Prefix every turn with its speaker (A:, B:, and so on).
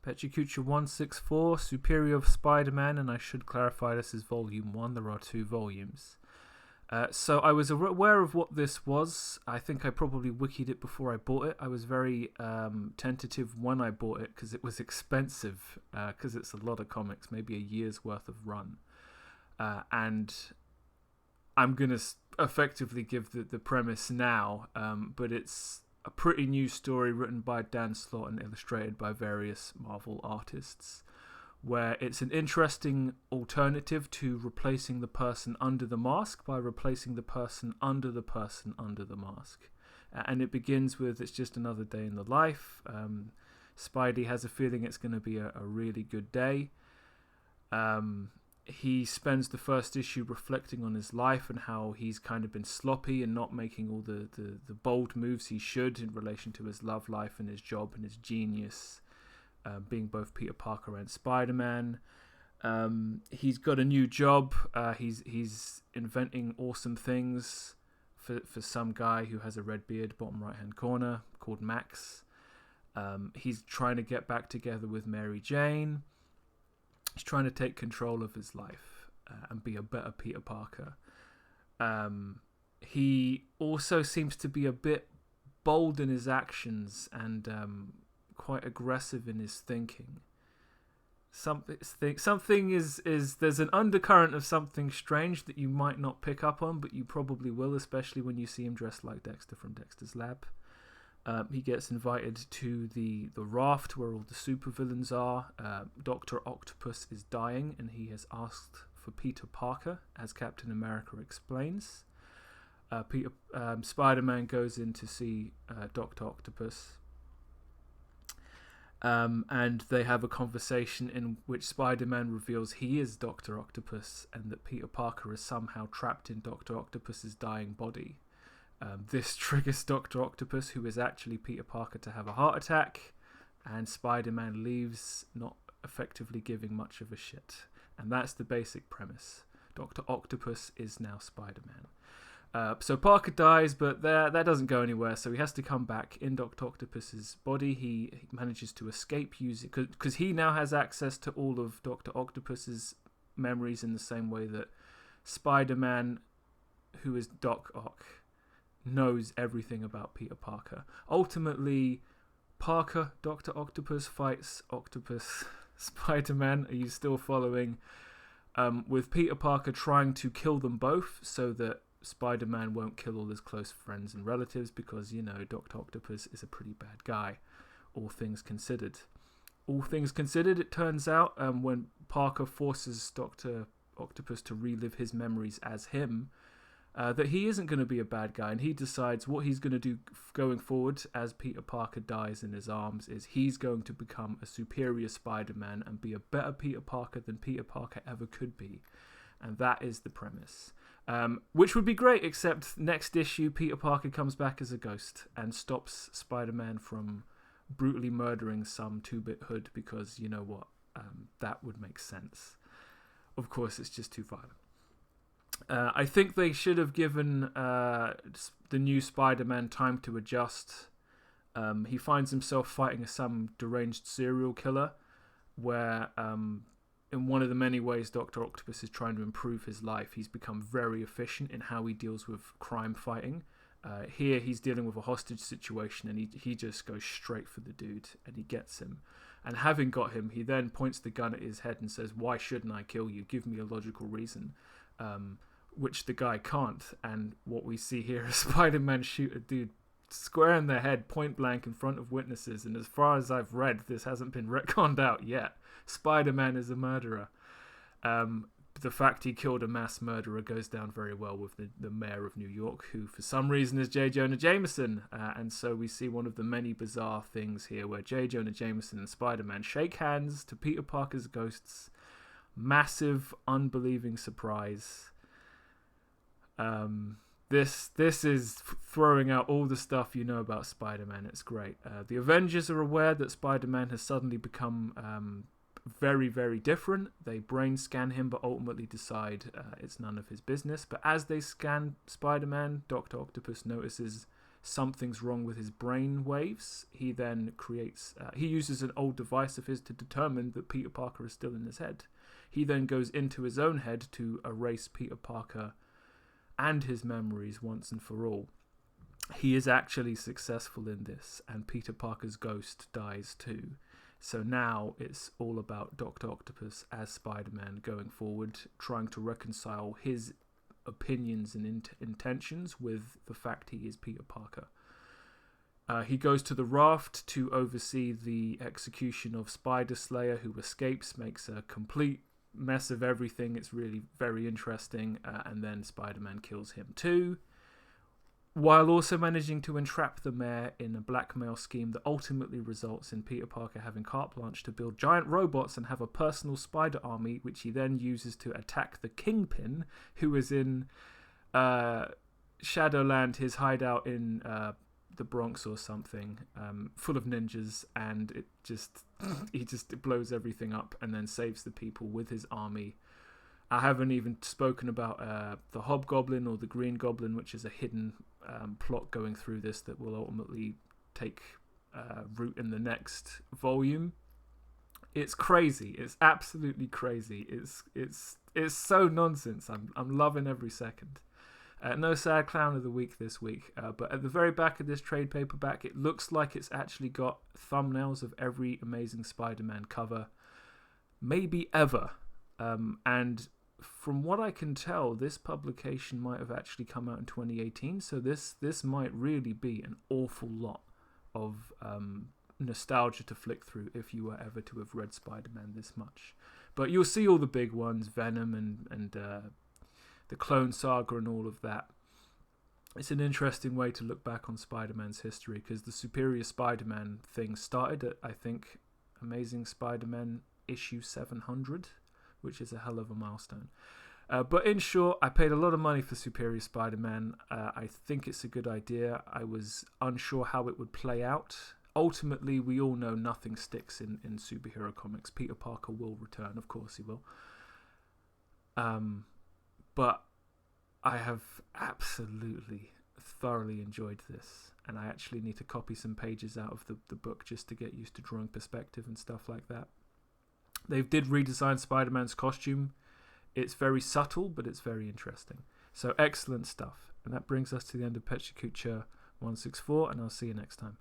A: Pecha Kucha 164, Superior Spider-Man, and I should clarify this is Volume 1. There are 2 volumes. So I was aware of what this was. I think I probably wikied it before I bought it. I was very tentative when I bought it because it was expensive, because it's a lot of comics, maybe a year's worth of run. And I'm going to effectively give the premise now, but it's a pretty new story written by Dan Slott and illustrated by various Marvel artists, where it's an interesting alternative to replacing the person under the mask by replacing the person under the mask. And it begins with, it's just another day in the life. Spidey has a feeling it's going to be a really good day. He spends the first issue reflecting on his life and how he's kind of been sloppy and not making all the bold moves he should in relation to his love life and his job and his genius. Being both Peter Parker and Spider-Man. He's got a new job. He's inventing awesome things for some guy who has a red beard, bottom right-hand corner, called Max. He's trying to get back together with Mary Jane. He's trying to take control of his life and be a better Peter Parker. He also seems to be a bit bold in his actions and quite aggressive in his thinking. Something is there's an undercurrent of something strange that you might not pick up on, but you probably will, especially when you see him dressed like Dexter from Dexter's Lab. He gets invited to the raft where all the supervillains are. Dr. Octopus is dying, and he has asked for Peter Parker, as Captain America explains. Spider-Man goes in to see Dr. Octopus. And they have a conversation in which Spider-Man reveals he is Dr. Octopus and that Peter Parker is somehow trapped in Dr. Octopus's dying body. This triggers Dr. Octopus, who is actually Peter Parker, to have a heart attack, and Spider-Man leaves, not effectively giving much of a shit. And that's the basic premise. Dr. Octopus is now Spider-Man. So Parker dies, but that doesn't go anywhere, so he has to come back in Dr. Octopus's body. He manages to escape using, because he now has access to all of Dr. Octopus's memories in the same way that Spider-Man, who is Doc Ock, knows everything about Peter Parker. Ultimately, Parker, Dr. Octopus fights Octopus Spider-Man. Are you still following? With Peter Parker trying to kill them both so that Spider-Man won't kill all his close friends and relatives, because, Dr. Octopus is a pretty bad guy, all things considered. All things considered, it turns out, when Parker forces Dr. Octopus to relive his memories as him, that he isn't going to be a bad guy, and he decides what he's going to do going forward as Peter Parker dies in his arms is he's going to become a superior Spider-Man and be a better Peter Parker than Peter Parker ever could be. And that is the premise. Which would be great, except next issue Peter Parker comes back as a ghost and stops Spider-Man from brutally murdering some 2-bit hood, because you know what, that would make sense. Of course, it's just too violent. I think they should have given the new Spider-Man time to adjust. He finds himself fighting some deranged serial killer, where in one of the many ways Dr. Octopus is trying to improve his life, he's become very efficient in how he deals with crime fighting. Here he's dealing with a hostage situation, and he just goes straight for the dude, and he gets him. And having got him, he then points the gun at his head and says, "Why shouldn't I kill you? Give me a logical reason." Which the guy can't. And what we see here is Spider-Man shoot a dude square in the head, point blank, in front of witnesses. And as far as I've read, this hasn't been retconned out yet. Spider-Man is a murderer. The fact he killed a mass murderer goes down very well with the mayor of New York, who for some reason is J. Jonah Jameson. And so we see one of the many bizarre things here where J. Jonah Jameson and Spider-Man shake hands to Peter Parker's ghosts. Massive, unbelieving surprise. This is throwing out all the stuff you know about Spider-Man. It's great. The Avengers are aware that Spider-Man has suddenly become very, very different. They brain scan him, but ultimately decide it's none of his business. But as they scan Spider-Man, Dr. Octopus notices something's wrong with his brain waves. He then he uses an old device of his to determine that Peter Parker is still in his head. He then goes into his own head to erase Peter Parker and his memories once and for all. He is actually successful in this, and Peter Parker's ghost dies too. So now it's all about Dr. Octopus as Spider-Man going forward, trying to reconcile his opinions and intentions with the fact he is Peter Parker. He goes to the raft to oversee the execution of Spider Slayer, who escapes, makes a complete mess of everything. It's really very interesting, and then Spider-Man kills him too, while also managing to entrap the mayor in a blackmail scheme that ultimately results in Peter Parker having carte blanche to build giant robots and have a personal spider army, which he then uses to attack the Kingpin, who is in Shadowland, his hideout in the Bronx or something, full of ninjas, and he just blows everything up and then saves the people with his army. I haven't even spoken about the Hobgoblin or the Green Goblin, which is a hidden plot going through this that will ultimately take root in the next volume. It's crazy. It's absolutely crazy. It's so nonsense. I'm loving every second. No sad clown of the week this week, but at the very back of this trade paperback, it looks like it's actually got thumbnails of every Amazing Spider-Man cover, maybe ever. And from what I can tell, this publication might have actually come out in 2018, so this might really be an awful lot of nostalgia to flick through if you were ever to have read Spider-Man this much. But you'll see all the big ones, Venom and the Clone Saga and all of that. It's an interesting way to look back on Spider-Man's history, because the Superior Spider-Man thing started at, I think, Amazing Spider-Man issue 700, which is a hell of a milestone. But in short, I paid a lot of money for Superior Spider-Man. I think it's a good idea. I was unsure how it would play out. Ultimately, we all know nothing sticks in superhero comics. Peter Parker will return, of course he will. But I have absolutely, thoroughly enjoyed this. And I actually need to copy some pages out of the book just to get used to drawing perspective and stuff like that. They did redesign Spider-Man's costume. It's very subtle, but it's very interesting. So excellent stuff. And that brings us to the end of Pecha Kucha 164, and I'll see you next time.